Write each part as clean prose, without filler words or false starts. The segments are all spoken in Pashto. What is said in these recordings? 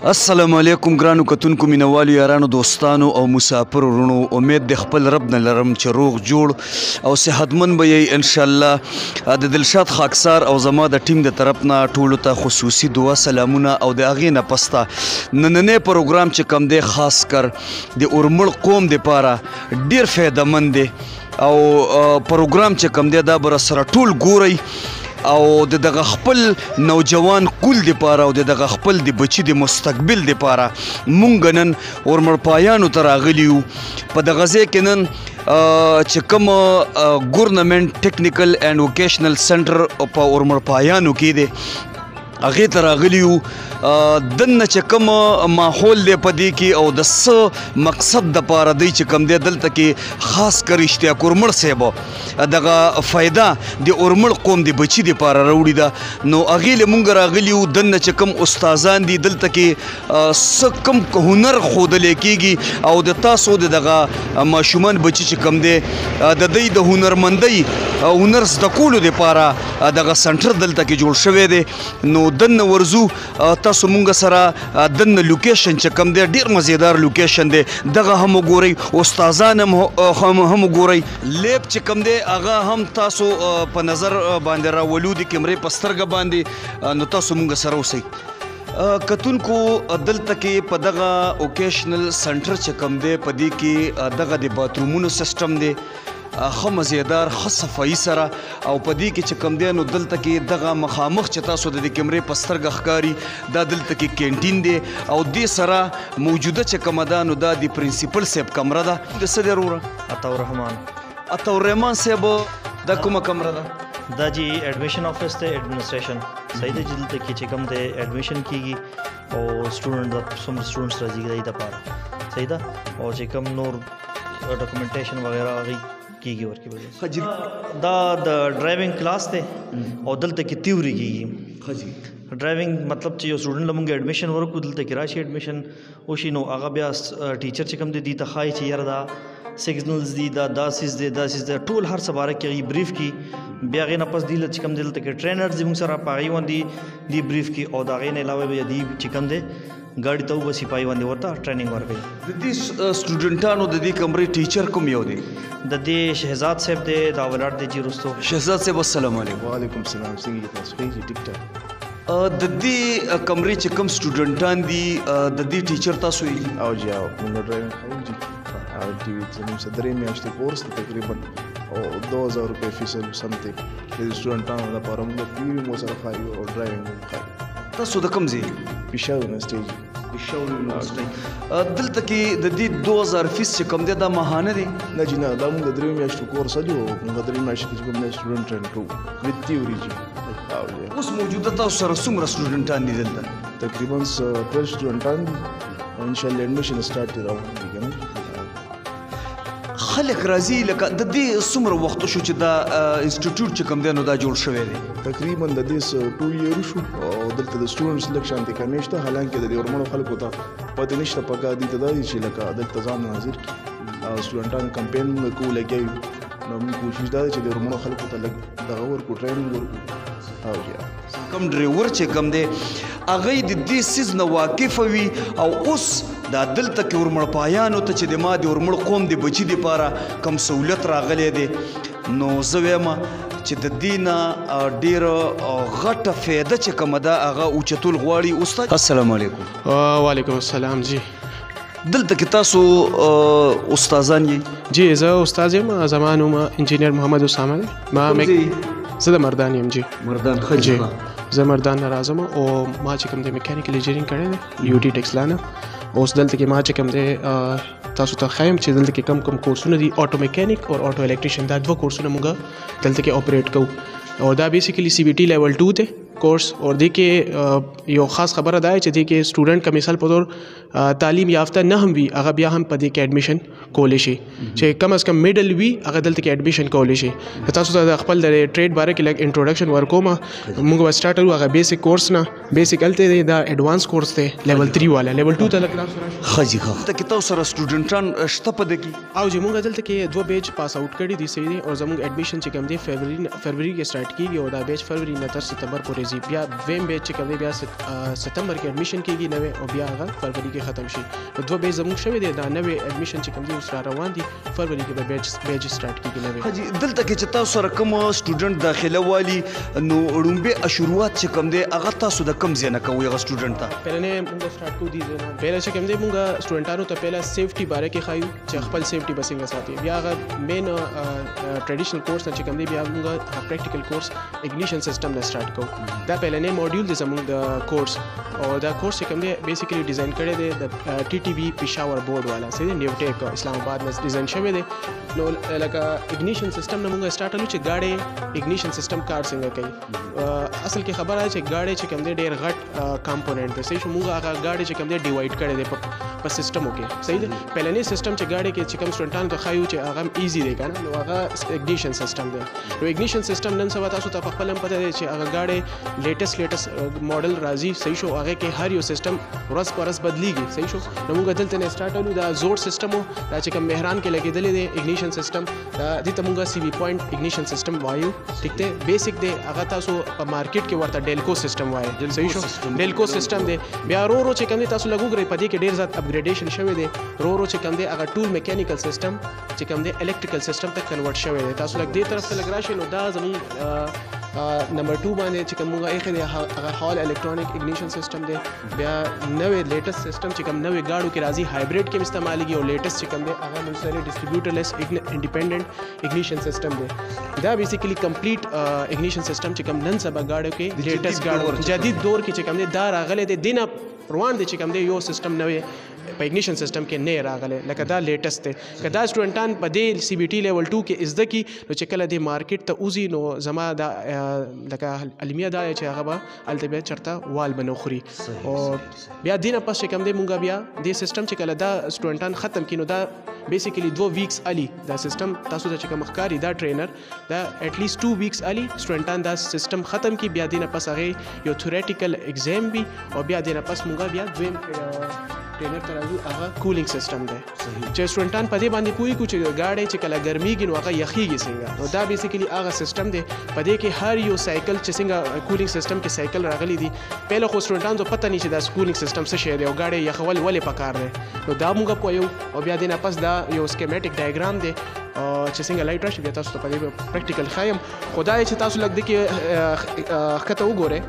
السلام علیکم ګرانو کتونکو مینوالو یارانو دوستانو او مسافر ورونو امید د خپل رب نه لرم چې روغ جوړ او صحتمن به یې ان شاء الله د دلشاد خاکسار او زما د ټیم د طرف نه ټولو ته خصوصي دعا سلامونه او د هغې نه پسته نننی پروګرام چې کوم دی خاص کر د اورمړ قوم دپاره ډېر فایدهمند دی او پروګرام چې کوم دی دا به راسره ټول ګورئ او دغه خپل نوجوان کول دپاره او دغه خپل د بچي د مستقبل دپاره مونږ نن اورمړپایانو ته راغلي یو په دغه ځای کې نن چې کوم ګورنمنټ ټیکنیکل اینډ ووکیشنل سنټر په اورمړپایانو کې دی هغې ته راغلي یو دننه چې کوم ماحول دی په دې کې او د څه مقصد دپاره دی چې کوم دی دلته کې خاص کر اشتیاق اورمړ صاحب دغه فایده د اورمړ قوم د بچي دپاره راوړې ده نو هغې له مونږ راغلي یو دننه چې کوم استادان دي دلته کې څه کوم هنر ښودلی کېږي او د تاسو د دغه ماشومان بچي چې کوم دی د دوی د هنرمندۍ هنر زده کولو دپاره دغه سنټر دلته کې جوړ شوی دی نو دننه ورځو تاسو مونږ سره دننه لوکیشن چې کوم دی ډېر مزیدار لوکیشن دی دغه هم وګورئ استادان هم وګورئ لیب چې کوم دی هغه هم تاسو په نظر باندې راولو د کیمرې په سترګه باندې نو تاسو مونږ سره اوسئ کتونکو دلته کې په دغه اوکیشنل سنټر چې کوم دی په دې کې دغه د باترومونو سیسټم دی ښه مزیدار ښه صفایي سره او په دې کې چې کوم دی نو دلته کې دغه مخامخ چې تاسو د کیمرې په سترګه ښکاري دا دلته کې کینټین دی او دې سره موجوده چې کومه ده نو دا د پرنسپل صاحب کمره ده د څه دی وروره عطاالرحمان صاحب دا کومه کمره ده دا جی ایڈمیشن آفس ته ایڈمنسټریشن صحیح دی دلته کې چې کوم دی ایڈمیشن کیږي او سټوډنټ څومره سټوډنټس راځي دی دپاره صحیح ده او چې کوم نور ډاکومنټیشن وغیره هغې کیږي ورکې دا د ډرایوینګ کلاس دی او دلته کې تیوري کیږي ډرایوینګ مطلب چې یو سټوډنټ له مونږ ایډمیشن ورکړو دلته کې راشي ایډمیشن وشي نو هغه بیا ټیچر چې کوم دی ته ښایي چې یاره دا سیګنلز دي دا سیز دی ټول هر څه باره کې هغې بریف کړي بیا هغې نه پس دی چې کوم دی دلته کې ټرینرز دي مونږ سره په هغې باندې دی بریف کړي او د هغې نه علاوه بیا دی چې کوم دی ګاډي ته وبه سپایي باندې ورته ټریننګ ورکوي د دې سټوډنټانو د دې کمرې ټیچر کوم یو دی د دې شهزاد صاحب دی دا ولاړ دی چې رستو شهزاد صاحب السلام علیکم وعلیکم السلام څنګه تاسو ښه ټیک ټاک د دې کمرې چې کوم سټوډنټان دي د دې ټیچر تاسو یې او جی او موږ ډرایوینګ کوو جی او دې زموږ سره درې میاشتې کورس دی تقریبا او 2000 روپے فیس سمثینګ د سټوډنټانو لپاره موږ تیوري مو سره خایو او ډرایوینګ خایو تاسو د کوم ځای پېښور یونیورسټي پېښور یونیورسټي دلته کې د دې 2000 فیس چې کوم دی دا ماهانه دی نه جی نه دا موږ د درې میاشتو کورس دی او موږ درې میاشتې کې کوم سټوډنټ ټرین کوو وذ تیوري جی اوس موجوده تاسو سره څومره سټوډنټان دي دلته تقریبا 12 سټوډنټان دي ان شاء الله ایڈمیشن سٹارټ دی راوړل دي کنه خلک راځي لکه د دې څومره وخت شو چې دا انسټیټیوټ چې کوم دی نو دا جوړ شوی دی تقریبا د دې 2 ایئر شو او دلته د سټوډنټس سلیکشن ته کمی شته حالانکه د اورمړو خلکو ته پته نشته پکې دي ته دا چې لکه دلته ځان حاضر کی سټوډنټان کمپین کوو لګي نو موږ کوشش دا چې د اورمړو خلکو ته لګ دغه ورکو ټریننګ ورکو او یا کم ډرایور چې کوم دی هغه د دې سیز نه واقف وي او اوس دا دلته کې اورمړپایانو ته چې د ما د اورمړ قوم د بچي دپاره کم سهولت راغلی دی نو زه وایم چې د دې نه ډېره غټه فایده چې کومه ده هغه اوچتول غواړي استاد السلام علیکم وعلیکم السلام جی دلته کې تاسو استادان یې جی زه استاد یم زما نوم انجینیر محمد اسامه دی زه د مردان یم جی مردان ښه جی زه مردان نه راځم او ما چې کوم دی میکانیکل انجینرینګ کړی دی یو ټي ټیکسلا اوس دلته کې ما چې کوم دی تاسو ته ښایم چې دلته کې کم کورسونه دي آټو میکانیک او آټو الکټریشن دا 2 کورسونه موږ دلته کې اپریټ کوو او دا بیسیکلی سی بی ټي لیول 2 دی کورس اور دې کې یو خاص خبره ده چې دې کې سټوډنټ کا مثال په تور تعلیم یافته نه هم وي هغه بیا هم په دې کې ایډمیشن کولی شي چې کم از کم میډل وي هغه دلته کې ایډمیشن کولی شي تاسو ته د خپل د ټریډ باره کې لږ انټروډکشن ورکوم موږ به سټارټ کوو هغه بیسیک کورس نه بیسیک هلته دی دا ایډوانس کورس دی لیول 3 والا لیول 2 ته لږ کلاس راشي ښه جي ښه ته کې تاسو سره سټوډنټان شته په دې کې او چې موږ دلته کې 2 بیچ پاس آوټ کړي دي صحیح دی او زموږ ایډمیشن چې کوم دی فروری کې سٹارټ کیږي او دا بیچ فروری نه تر ستمبر پورې راوځي بیا دویم بیچ چې کوم دی بیا ستمبر کې اډمیشن کیږي نوې او بیا هغه فروری کې ختم شي دوه بیچ زموږ شوی دی دا نوې اډمیشن چې کوم دی اوس را روان دي فروری کې به بیچ سٹارټ کیږي نوې. حاجی دلته کې چې تاسو سره کوم سټوډنټ داخله والی نو وړومبه شروعات چې کوم دی هغه تاسو د کم ځای نه کوئ هغه سټوډنټ ته پهلنې موږ سٹارټ کوو دي پهله چې کوم دی موږ سټوډنټانو ته پهله سیفټي باره کې خایو چې خپل سیفټي به څنګه ساتي بیا هغه مین ټریډیشنل کورس چې کوم دی بیا موږ پریکټیکل کورس اګنیشن سیستم نه سٹارټ کوو دا پهلنې موډیول دی زموږ د کورس او دا کورس چې کوم دی بیسیکلی ډیزاین کړی دی د ټي ټي بي پېښور بورډ والا سي نیوټیک اسلام آباد نه ډیزاین شوی دی نو لکه اګنیشن سیستم نه موږ سٹارټ کړو چې گاډي اګنیشن سیستم کار څنګه کوي اصل کې خبره ده چې گاډي چې کوم دی ډېر غټ کمپوننټ دی صحیح شو موږ هغه گاډي چې کوم دی ډیوایډ کړی دی په سیستمو کې صحیح دی پهلنی سیستم چې گاډي کې چې کوم سټوډنټانو ته خایو چې هغه ایزی دی کنه نو هغه اګنیشن سیستم دی نو اګنیشن سیستم نن سبا تاسو ته په خپل هم پته دی چې هغه گاډي لیټیسټ ماډل راځي صحیح شو هغه کې هر یو سیستم ورځ پر ورځ بدلیږي صحیح شو نو موږ دلته نه سٹارټ کړو دا زوړ سیستم دا چې کوم مهران کې لګیدل دی اګنیشن سیستم دا دې ته موږ سی وی پوینټ اګنیشن سیستم وایو ټیک دی بیسیک دی هغه تاسو په مارکیټ کې ورته ډیلکو سیستم وایي صحیح شو ډیلکو سیستم دی بیا رو چې کوم دی تاسو لګو غري پدې کې ډیر زیات اپګریډیشن شوی دی رو چې کوم دی هغه ټول میکانیکل سیستم چې کوم دی الکتریکل سیستم ته کنورټ شوی دی تاسو لګ دې طرف ته لګ راشي نو دا زموږ نمبر 2 باندې چې کوم موږ یې دی هغه هال الکترونیک اګنیشن سیستم دی بیا نوې لیټیسټ سیستم چې کوم نوې گاډو کې راځي هایبریډ کې استعمالېږي او لیټیسټ چې کوم دی هغه موږ سره ډسټریبیوټرلیس انډیپندنٹ اګنیشن سیستم دی دا بیسیکلی کمپلیټ اګنیشن سیستم چې کوم نن سبا گاډو کې لیټیسټ گاډو جدید دور کې چې کوم دی دا راغلی دی دینه روان دی چې کوم دی یو سیستم نوې په اګنیشن سیستم کې نه راغلی لکه دا لیټیسټ دی که دا سټوډنټان په دې سی بي ټي لیول 2 کې زده کي نو چې کله دې مارکیټ ته وځي نو زما دا لکه علمیه دا چې هغه به هلته بیا چېرته وال به نه خوري او بیا دې نه پس چې کوم دی مونږ بیا دې سیستم چې کله دا سټوډنټان ختم کړي نو دا بیسیکلی 2 ویکس علي دا سیستم تاسو ته چې کوم ښکاري دا ټرینر دا اټلیسټ 2 ویکس علي سټوډنټان دا سیستم ختم کړي بیا دې نه پس هغې یو تھیوریټیکل ایگزام وي او بیا دې نه پس مونږ بیا دویم ټرینر ته راځو هغه کولینګ سیستم دی چې سټوډنټان په دې باندې پوهېږو چې ګاډی چې کله ګرمیږي نو هغه یخیږي څنګه نو دا بیسیکلی هغه سیستم دی په دې کې هر یو سایکل چې څنګه کولینګ سیستم کې سایکل راغلی دي پهله خو سټوډنټانو ته پته نه چې دا کولینګ سیستم څه شی دی او ګاډی یخول ولې پکار دی نو دا موږ پوهیو او بیا دې نه پس دا یو سکیمیټک ډایګرام دی چې څنګه لایټ راشي بیا تاسو ته په دې پریکټیکل ښایم خو دا چې تاسو لږ دې کې ښکته وګورئ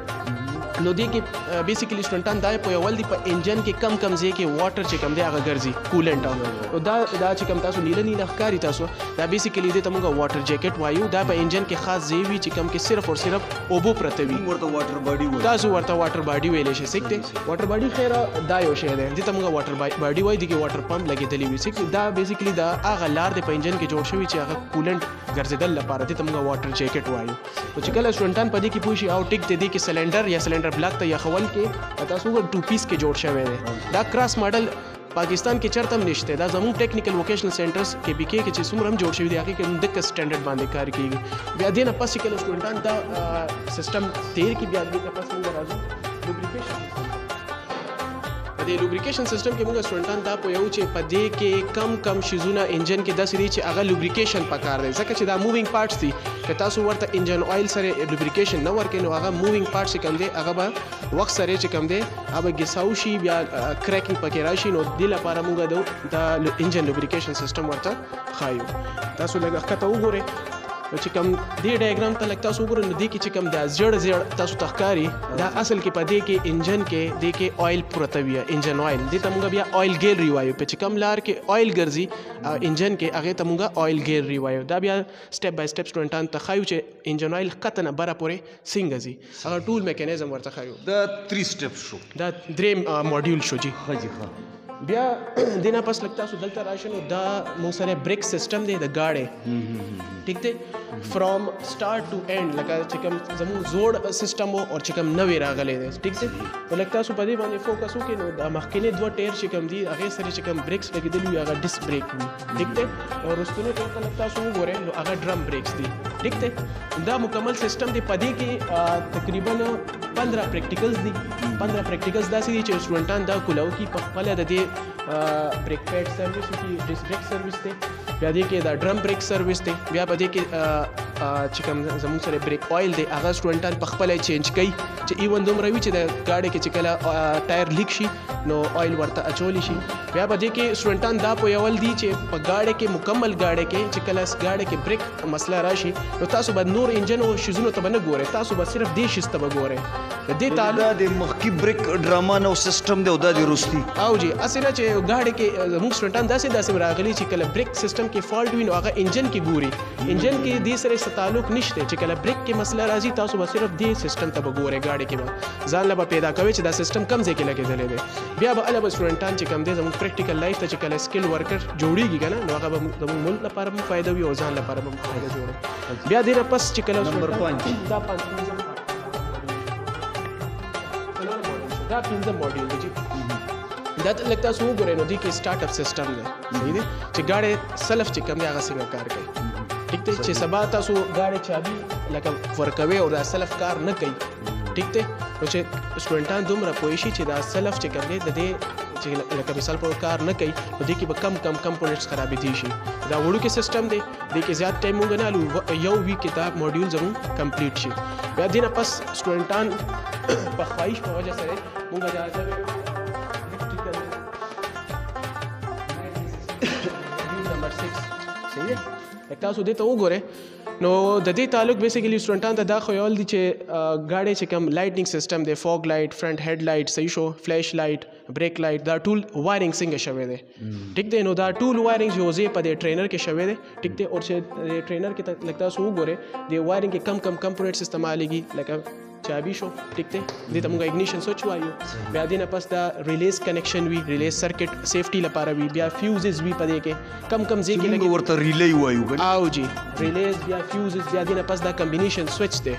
نو دې کې بیسیکلی سټوډنټان دا پوهول دي په انجن کې کم ځای کې واټر چې کم دی هغه ګرځي کولنټ او دا چې کم تاسو نیله ښکاري تاسو دا بیسیکلی دې ته موږ واټر جیکټ وایو دا په انجن کې خاص ځای وي چې کم کې صرف او صرف اوبو پرته وي ورته واټر باډي وایي تاسو ورته واټر باډي ویلی شئ سیک دی واټر باډي خیر دا یو شی دی دې ته موږ واټر باډي وایي دې کې واټر پمپ لګېدلی وي سیک دا بیسیکلی دا هغه لار دی په انجن کې جوړ شوي چې هغه کولنټ ګرځېدل لپاره دې ته موږ واټر جیکټ وایو نو چې کله سټوډنټان په دې کې پوه شي او ټیک دې کې سلنډر یا سلنډر بلاک ته یخول کې تاسو وګورئ 2 پیس کې جوړ شوی دی دا کراس ماډل پاکستان کې چرته هم نشته دا زموږ ټیکنیکل ووکیشنل سینټرز کې بي کې چې څومره هم جوړ شوي دي هغې کې دقه سټینډرډ باندې کار کېږي بیا دې نه پس چې کله سټوډنټان دا سیسټم تیر کړي بیا دې نه پس موږ راځو لوبریکیشن په دې لوبریکیشن سیستم کې موږ سټوډنټان دا پوهیو چې په دې کې کم شیزونه انجن کې داسې دي چې هغه لوبریکیشن پکار دی ځکه چې دا مووینګ پارټس دي که تاسو ورته انجن آیل سره لوبریکیشن نه ورکړئ نو هغه مووینګ پارټس چې کوم دی هغه به وخت سره چې کوم دی هغه به ګیساو شي بیا کریکینګ پکې راشي نو دې لپاره موږ دا انجن لوبریکیشن سیستم ورته ښایو تاسو لږ ښکته وګورئ چې کوم دې ډایګرام ته لږ تاسو وګورئ نو دې کې چې کوم دا زیړ تاسو ته ښکاري دا اصل کې په دې کې انجن کې دې کې آیل پرته وي انجن آیل دې ته موږ بیا آیل ګیلري وایو په چې کوم لار کې آیل ګرځي انجن کې هغې ته موږ آیل ګیلري وایو دا بیا سټپ بای سټپ سټوډنټان ته ښایو چې انجن آیل ښکته نه بره پورې څنګه ځي هغه ټول میکانیزم ورته ښایو دا 3 سټپ شو دا دریم موډیول شو جی حاجی ښه بیا دې نه پس لږ تاسو دلته راشئ نو دا موږ سره بریک سیسټم دی د ګاډۍ ټیک دی فرام سٹارټ ټو اینډ لکه چې کوم زموږ زوړ سیسټم و او چې کوم نوې راغلی دی ټیک دی نو لږ تاسو په دې باندې فوکس وکړئ نو د مخکینی 2 ټیر چې کوم دي هغې سره چې کوم بریکس لګېدلي وي هغه ډسک بریک وي ټیک دی او وروستني ټیر ته لږ تاسو وګورئ نو هغه ډرم بریکس دي ټیک دی دا مکمل سیسټم دی په دې کې تقریبا 15 پریکټیکلز دي 15 پریکټیکلز داسې دي چې سټوډنټان دا کولاو کې په خپله د دې بریک پیډ سروس کې ډسک بریک سروس دی بیا دې کې دا ډرم بریک سروس دی بیا په دې کې چې کوم زموږ سره بریک آیل دی هغه سټوډنټان په خپل چینج کوي چې ایون دومره وي چې د ګاډي کې چې کله ټایر لیک شي نو آیل ورته اچولی شي بیا به دې کې سټوډنټان دا پوهول دي چې په ګاډي کې مکمل ګاډي کې چې کله ګاډي کې بریک مسله راشي نو تاسو به نور انجن او شیزونو ته به نه ګورئ تاسو به صرف دې شیز ته به ګورئ د دې تعلق د مخکې بریک ډراما نو سیستم دی او دا د روستي او جی اسره چې ګاډي کې زموږ سټوډنټان داسې راغلي چې کله بریک سیستم کې فالټ وي نو هغه انجن کې ګوري انجن کې دې سره تعلق نشته چې کله بریک کې مسله راځي تاسو به صرف دې سیستم ته به ګورئ ګاډي کې به ځان له پیدا کوي چې دا سیستم کم ځای کې لګېدلی دی بیا به الګ سټوډنټان چې کم دی زموږ پریکټیکل لایف ته چې کله سکل ورکر جوړیږي کنه نو هغه به زموږ ملک لپاره هم فائدہ وي او ځان لپاره هم فائدہ جوړي بیا دې نه پس چې کله نمبر 5 دا 5 دا 5 موډیول دی دا لکه تاسو وګورئ نو دې کې سٹارټ اپ سیستم دی صحیح دی چې ګاډي سلف چې کم دی هغه څنګه کار کوي ٹھیک دی چې سبا تاسو ګاډي چابي لکه ورکوي او دا سلف کار نه کوي ٹھیک دی نو چې سټوډنټان دومره پوه شي چې دا سلف چې کم دی د دې چې لکه مثال په کار نه کوي نو دې کې به کم کمپوننټس خرابېدي شي دا وړوکی سیستم دی دې کې زیات ټایم مونږ نه لو یو ویک کې دا موډیول زموږ کمپلیټ شي بیا دې نه پس سټوډنټان په خواهش په وجه سره مونږ دا نمبر 6 صحیح دی تاسو دې ته وګورئ نو د دې تعلق بیسیکلی سټوډنټان ته دا خیال دي چې ګاډي چې کوم لایټنګ سیستم دی فوګ لایټ فرنٹ هډ لایټ صحیح شو فلیش لایټ بریک لایټ دا ټول وایرینګ څنګه شوی دی ټیک دی نو دا ټول وایرینګ یو ځای په دې ټرینر کې شوی دی ټیک دی او چې ټرینر کې لکه تاسو وګورئ د وایرینګ کې کم کمپوننټس استعمالېږي لکه چابي شو ټیک دی دې ته موږ اګنیشن سوچ وایو بیا دې نه پس دا ریلیز کنیکشن وي ریلیز سرکټ سیفټي لپاره وي بیا فیوزز وي پدې کې کم ځای کې لګي ورته ریلی وایو او جی ریلیز بیا فیوزز بیا دې نه پس دا کمبینیشن سوچ دی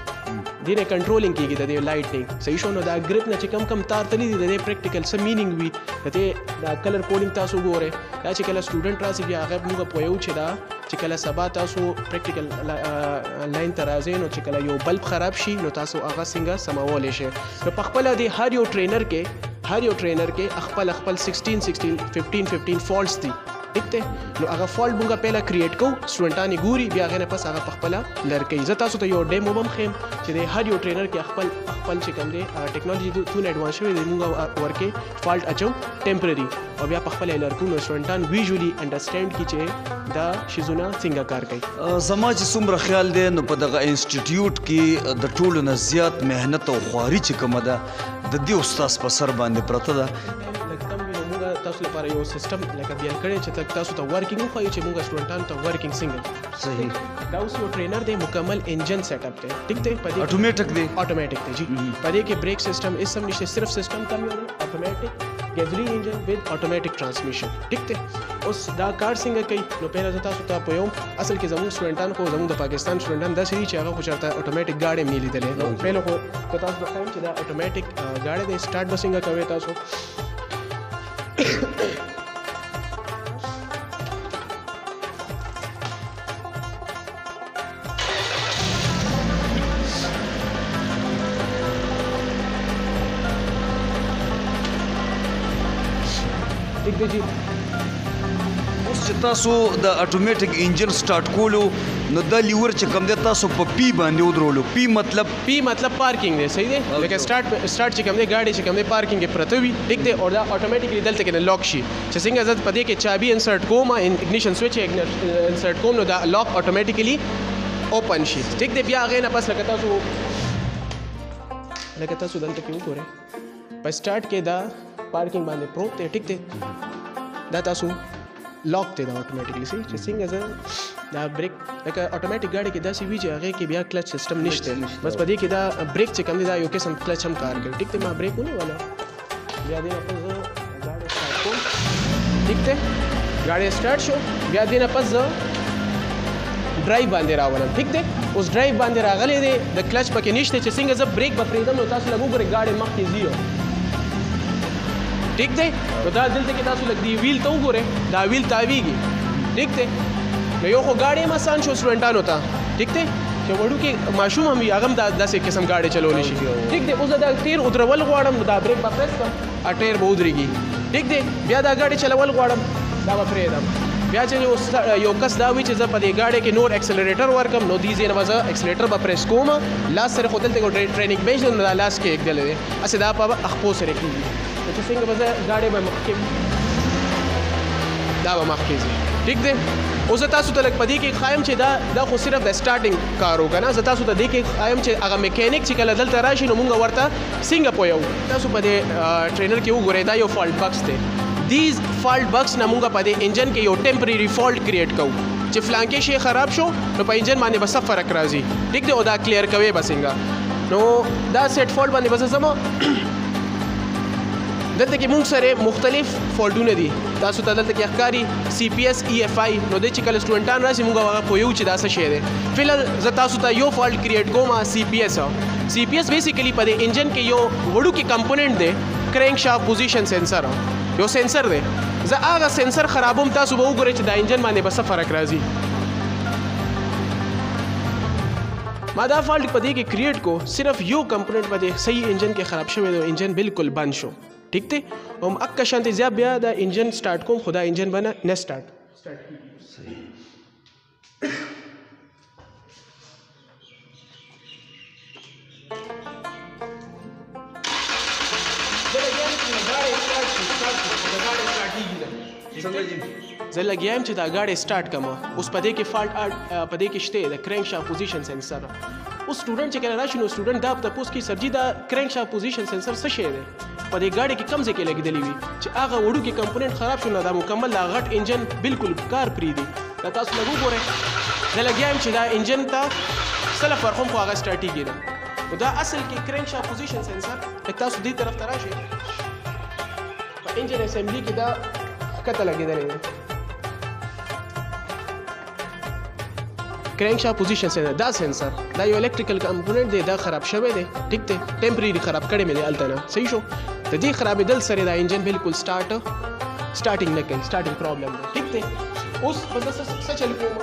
دې نه کنټرولینګ کیږي د دې لایټنګ صحیح شو نو دا گریپ نه چې کم تار تللی دی د دې پریکټیکل سم مینینګ وي دې دا کلر کوډینګ تاسو ګورئ دا چې کله سټوډنټ راشي بیا هغه موږ پوهیو چې دا چې کله سبا تاسو پریکټیکل لاین ته راځئ نو چې کله یو بلب خراب شي نو تاسو هغه څنګه سمولی شي نو په خپله د هر یو ټرینر کې خپل 15 فالټس دي ٹھیک دی نو هغه فالټ مونږ پهله کریټ کوو سټوډنټان یې ګوري بیا هغې نه پس هغه په خپله لر کوي زه تاسو ته یو ډیمو به هم ښیم چې د هر یو ټرینر کې خپل چې کوم دی ټیکنالوژي څونه ایډوانس شوی دی مونږ ورکې فالټ اچو ټیمپرري او بیا په خپله یې لر کوو نو سټوډنټان ویژولي انډرسټینډ کړي چې دا شیزونه څنګه کار کوي زما چې څومره خیال دی نو په دغه انسټیټیوټ کې د ټولو نه زیات محنت او خواري چې کومه ده د دې استاد په سر باندې پرته ده تاسو لپاره یو سیستم لکه بیان کړی چې تاسو ته ورکینګ وښایو چې موږ سټوډنټانو ته ورکینګ څنګه صحیح دا اوس یو ټرینر دی مکمل انجن سیټ اپ دی ٹھیک دی په دې اټومیټک دی جی په دې کې بریک سیستم اس سم نشته صرف سیستم کم یو اټومیټک ګیزولین انجن وذ اټومیټک ټرانسمیشن ټیک دی اوس دا کار څنګه کوي نو پیله تاسو ته په یو اصل کې زموږ سټوډنټان خو زموږ د پاکستان سټوډنټان داسې دي چې هغه خو چېرته اټومیټک ګاډی مې لیدلې نو پیله خو که تاسو وښایم چې دا اټومیټک ګاډی دی سټارټ به څنګه کوئ تاسو ٹھیک دی جی اوس چې تاسو د اټومیټک انجن سٹارټ کولو نو دا لیور چې کوم دی تاسو په پی باندې ودرولو پی مطلب پارکینګ دی صحیح دی لکه سٹارټ چې کوم دی ګاډي چې کوم دی پارکینګ کې پرته وي ټیک دی او دا اټومیټیکلی دلته کې لاک شي چې څنګه زه په دې کې چابي انسرټ کوم اګنیشن سوئچ انسرټ کوم نو دا لاک اټومیټیکلی اوپن شي ټیک دی بیا هغې نه پس لکه تاسو دلته کې وګورئ په سٹارټ کې دا پارکینګ باندې پروت دی ټیک دی دا تاسو لاک دی دا اټومیټیکلی سي چې څنګه زه دا بریک لکه اټومیټک ګاډي کې داسې وي چې هغې کې بیا کلچ سیستم نشته بس په دې کې دا بریک چې کوم دی دا یو قسم کلچ هم کار کوي ټیک دی ما بریک ونیوله بیا دې نه پس زه ګاډی سټارټ کوم ټیک دی ګاډی سټارټ شو بیا دې نه پس زه ډرایو باندې راولم ټیک دی اوس ډرایو باندې راغلی دی د کلچ پکې نشته چې څنګه زه بریک به پرېږدم نو تاسو لږ وګورئ ګاډی مخکې ځي ٹھیک دی نو دا دلته کې تاسو لږ دی ویل ته وګورئ دا ویل تاویږي ټیک دی نو یو خو ګاډی هم آسان شو سټوډنټانو ته ټیک دی چې وړوکی ماشوم هم وي هغه هم داسې قسم ګاډی چلولی شي ټیک دی اوس زه دا ټیر ودرول غواړم نو دا بریک به پریس کړم ټیر به ودرېږي ټیک دی بیا دا ګاډی چلول غواړم دا به پرېږدم بیا چې یو کس دا وي چې زه په دې ګاډۍ کې نور اکسلریټر ورکم نو دې ځای نه به زه اکسلریټر به پریس کوم لاس سره خو دلته یو ټریننګ بینچ دی نو دا لاس کې ایږدلی دی هسې دا په اخپو سره کېږي نو چې څنګه به زه ګاډۍ به مخکې دا به مخکې ځي ټیک دی اوس زه تاسو ته لږ په دې کې ښایم چې دا خو صرف د سټارټینګ کار و که نه زه تاسو ته دې کې ښایم چې هغه میکینیک چې کله دلته راشي نو مونږ ورته څنګه پویو تاسو په دې ټرینر کې وګورئ دا یو فالټ بکس دی دیز فالټ بکس نه مونږ په دې انجن کې یو ټیمپرری فالټ کریټ کوو چې فلانکې شی خراب شو نو په انجن باندې به څه فرق راځي ټیک دی او دا کلیر کوي به څنګه نو دا سیټ فالټ باندې به زه ځم دلته کې موږ سره مختلف فالټونه دي تاسو ته دلته کې ښکاري CPS EFI نو د چې کله سټوډنټان راشي موږ هغه پوهیو چې دا څه شی دی فلحال زه تاسو ته یو فالټ کریټ کوم CPS بیسیکلی په دې انجن کې یو وړوکی کمپوننټ دی کرینک شافت پوزیشن سنسر یو سنسر دی زه هغه سنسر خرابوم تاسو به وګورئ چې دا انجن باندې به څه فرق راځي ما دا فالټ په دې کې کریټ کو صرف یو کمپوننټ په دې صحیح انجن کې خراب شوی دی انجن بالکل بند شو ٹھیک تے هم اکا شانتی زیاب بیا دا انجن سٹارٹ کوم خدا انجن بنا نه سٹارٹ صحیح زه لګیایم چې دا ګاډی سٹارټ کما اوس پدې کې فالټ پدې کې شته د کرینک شافت پوزیشن سنسر اوس سټوډنټ چې کله راشي نو سټوډنټ دا تاسو کې سرجی دا کرینک شافت پوزیشن سنسر څه شی دی په دې ګاډي کې کم ځای کې لګېدلی وي چې هغه وړوکی کمپوننټ خراب شو نو دا مکمل دا غټ انجن بالکل کار پرېږدي دا تاسو لږ وګورئ زه لګیا یم چې دا انجن ته څه له فرق هم خو هغه سټارټېږي نه نو دا اصل کې کرینک شافت پوزیشن سنسر لږ تاسو دې طرف ته راشئ په انجن اسمبلي کې دا ښکته لګېدلی دی کرینک شافت پوزیشن سنسر دا سنسر دا یو الکتریکل کمپوننټ دی دا خراب شوی دی ټیک دی ټیمپرری خراب کړی مې دی هلته نه صحیح شو د دې خرابېدل سره دا انجن بالکل سټارټینګ نه کوي سټارټینګ پرابلم دی ټیک دی اوس به زه څه چل کوم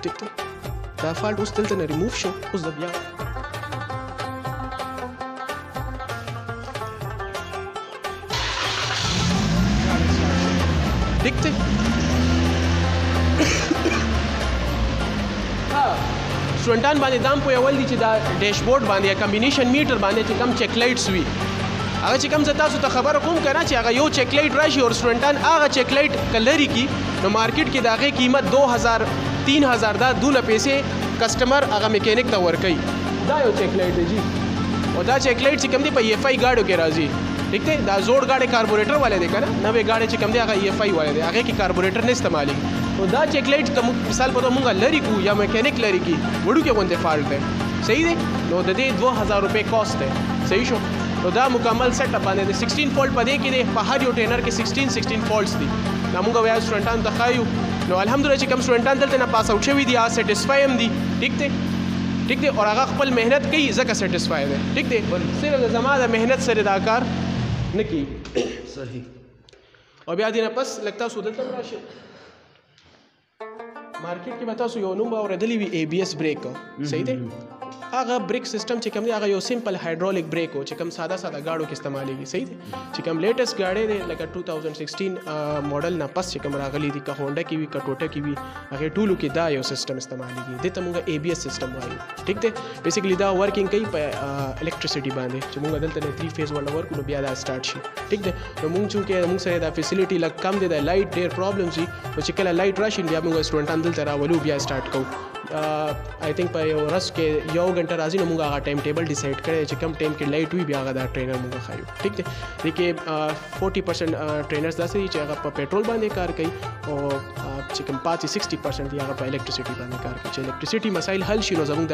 ټیک دی دا فالټ اوس دلته نه ریموف شو اوس د بیا ٹھیک تے سټوډنټان باندې دام په اول دي چې دا ډیشبورډ باندې یا کمبینیشن میټر باندې چې کم چیک لایټس وي هغه چې کم زه تاسو ته خبره کوم کنه چې هغه یو چیک لایټ راشي او سټوډنټان هغه چیک لایټ کلري کی نو مارکیټ کې دا غي قیمت 2000 3000 دا دونه پیسې کسٹمر هغه میکینیک ته ورکي دا یو چیک لایټ دی جی او دا چیک لایټ چې کم دی په EFI ګاډو کې راځي ٹھیک دی دا زوړ ګاډي کاربوریټر والے دی کنه نوې ګاډي چې کم دی هغه EFI والے دی هغه کې کاربوریټر نه استعمالي نو دا چیک لایټ کوم مثال په موږ لري کو یا میکینیک لري کی وړو کې غونډه فالټ دی صحیح دی نو د دې 2000 روپے کاست دی صحیح شو نو دا مکمل سیټ اپ باندې 16 فولټ پدې کې دی په هر یو ټرینر کې 16 فولټس دي دا موږ وایو سټوډنټان ته خایو نو الحمدلله چې کوم سټوډنټان دلته نه پاس اوټ شوي دي سیټیسفای هم دي ٹھیک دی اور هغه خپل مهنت کوي ځکه سیټیسفای دی ٹھیک دی صرف د زما د مهنت سره دا کار نه کوي صحیح او بیا دې نه پس لګ تاسو دلته راشئ مارکیټ کې به تاسو یو نوم اورېدلی وي ABS بریک صحیح دی هغه بریک سیستم چې کوم دی هغه یو سمپل هایدرولیک بریک و چې کوم ساده ګاډو کې استعمالیږي صحیح دی چې کوم لیټیسټ ګاډي دی لکه 2016 ماډل نه پس چې کوم راغلی دي که هونډا کې وي که ټوټا کې وي هغه ټولو کې دا یو سیستم استعمالیږي دته موږ ABS سیستم وایو ټیک دی بیسیکلی دا ورکینګ کوي په الکتریسيټي باندې چې موږ دلته 3 فیز ولا ورکو نو بیا دا سٹارټ شي ټیک دی نو موږ چې موږ سره دا فیسیلیټي لک کم دی د لایټ ډیر پرابلمز وي نو چې کله لایټ راشي بیا موږ سټوډنټان دلته راولو بیا سٹارټ کوو آئی تھنک په یو ورځ کې یو غنټه راځي نو موږ هغه ټایم ټیبل ډیسایډ کړی چې کم ټایم کې لایټ وي بیا هغه دا ټرینر موږ خایو ټیک دی کې 40% ټرینرز داسې دي چې هغه په پېټرول باندې کار کوي او چې کوم 60% دی هغه په الکتریسيټي باندې کار کوي چې الکتریسيټي مسایل حل شي نو زموږ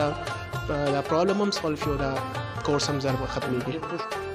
دا پرابلم هم سولف شو دا کورس هم ضرب ختمېږي